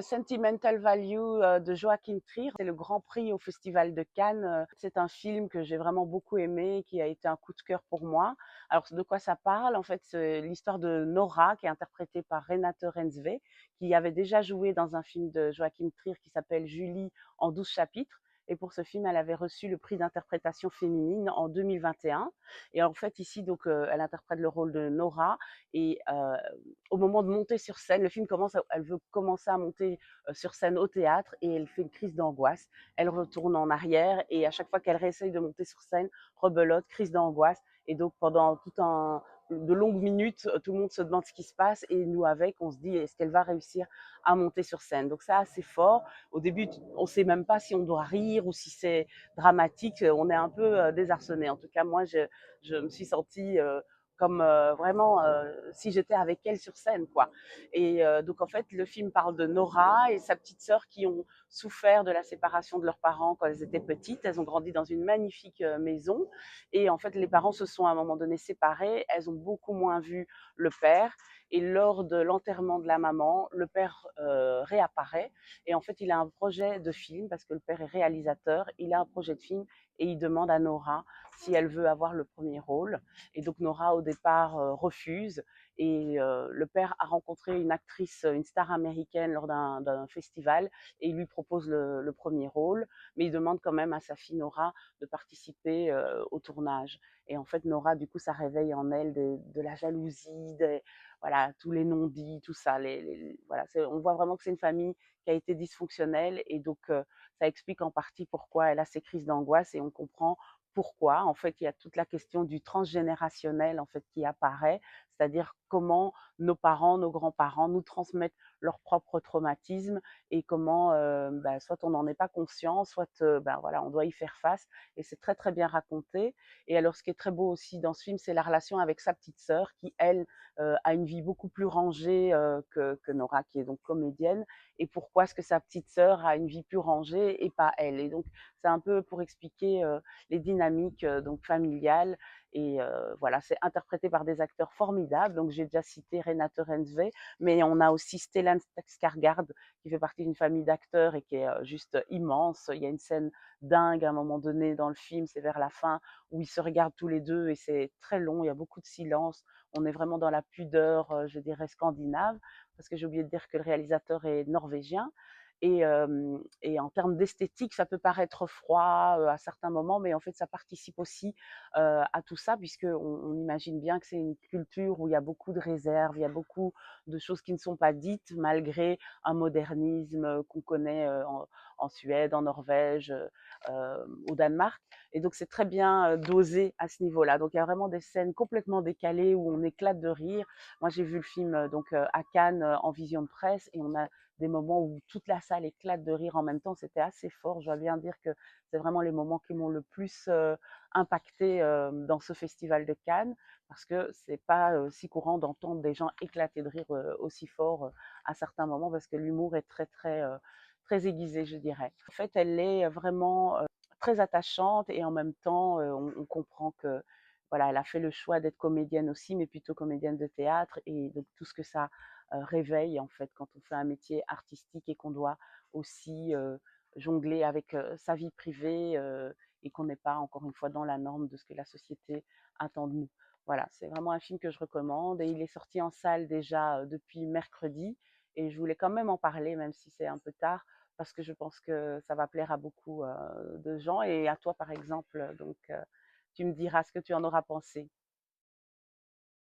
Sentimental Value de Joachim Trier, c'est le grand prix au Festival de Cannes. C'est un film que j'ai vraiment beaucoup aimé, qui a été un coup de cœur pour moi. Alors, de quoi ça parle? En fait, c'est l'histoire de Nora, qui est interprétée par Renate Reinsve, qui avait déjà joué dans un film de Joachim Trier qui s'appelle Julie en 12 chapitres. Et pour ce film, elle avait reçu le prix d'interprétation féminine en 2021. Et en fait, ici, donc, elle interprète le rôle de Nora. Et au moment de monter sur scène, le film commence, elle veut commencer à monter sur scène au théâtre et elle fait une crise d'angoisse. Elle retourne en arrière et à chaque fois qu'elle réessaye de monter sur scène, rebelote, crise d'angoisse. Et donc pendant de longues minutes, tout le monde se demande ce qui se passe et nous avec, on se dit est-ce qu'elle va réussir à monter sur scène. Donc c'est assez fort. Au début, on ne sait même pas si on doit rire ou si c'est dramatique. On est un peu désarçonné. En tout cas, moi, je me suis sentie comme vraiment si j'étais avec elle sur scène, quoi. Et donc en fait, le film parle de Nora et sa petite sœur qui ont souffert de la séparation de leurs parents quand elles étaient petites. Elles ont grandi dans une magnifique maison et en fait, les parents se sont à un moment donné séparés. Elles ont beaucoup moins vu le père. Et lors de l'enterrement de la maman, le père réapparaît et en fait, il a un projet de film parce que le père est réalisateur. Il a un projet de film et il demande à Nora si elle veut avoir le premier rôle. Et donc Nora au départ refuse et le père a rencontré une actrice, une star américaine lors d'un festival et il lui propose le premier rôle, mais il demande quand même à sa fille Nora de participer au tournage. Et en fait Nora du coup ça réveille en elle de la jalousie, voilà tous les non-dits, tout ça. Voilà, on voit vraiment que c'est une famille qui a été dysfonctionnelle et donc ça explique en partie pourquoi elle a ces crises d'angoisse et on comprend pourquoi. En fait, il y a toute la question du transgénérationnel en fait qui apparaît, c'est-à-dire comment nos parents, nos grands-parents nous transmettent leurs propres traumatismes et comment soit on n'en est pas conscient, soit voilà, on doit y faire face et c'est très très bien raconté. Et alors ce qui est très beau aussi dans ce film, c'est la relation avec sa petite sœur qui elle a une vie beaucoup plus rangée que Nora qui est donc comédienne et pourquoi est-ce que sa petite sœur a une vie plus rangée et pas elle. Et donc c'est un peu pour expliquer les dynamiques donc familiales. Et voilà, c'est interprété par des acteurs formidables. Donc j'ai déjà cité Renate Reinsve, mais on a aussi Stellan Skarsgård qui fait partie d'une famille d'acteurs et qui est juste immense. Il y a une scène dingue à un moment donné dans le film, c'est vers la fin, où ils se regardent tous les deux et c'est très long, il y a beaucoup de silence. On est vraiment dans la pudeur, je dirais, scandinave, parce que j'ai oublié de dire que le réalisateur est norvégien. Et en termes d'esthétique, ça peut paraître froid à certains moments, mais en fait, ça participe aussi à tout ça, puisqu'on imagine bien que c'est une culture où il y a beaucoup de réserves, il y a beaucoup de choses qui ne sont pas dites, malgré un modernisme qu'on connaît en Suède, en Norvège, au Danemark. Et donc, c'est très bien dosé à ce niveau-là. Donc, il y a vraiment des scènes complètement décalées où on éclate de rire. Moi, j'ai vu le film à Cannes en vision de presse et on a des moments où toute la salle éclate de rire en même temps. C'était assez fort. Je dois bien dire que c'est vraiment les moments qui m'ont le plus impacté dans ce festival de Cannes parce que c'est pas si courant d'entendre des gens éclater de rire aussi fort à certains moments parce que l'humour est très très très aiguisé, je dirais. En fait, elle est vraiment très attachante et en même temps, on comprend que voilà, elle a fait le choix d'être comédienne aussi, mais plutôt comédienne de théâtre et donc tout ce que ça réveille en fait quand on fait un métier artistique et qu'on doit aussi jongler avec sa vie privée et qu'on n'est pas encore une fois dans la norme de ce que la société attend de nous. Voilà, c'est vraiment un film que je recommande et il est sorti en salle déjà depuis mercredi et je voulais quand même en parler même si c'est un peu tard parce que je pense que ça va plaire à beaucoup de gens et à toi par exemple. Donc tu me diras ce que tu en auras pensé.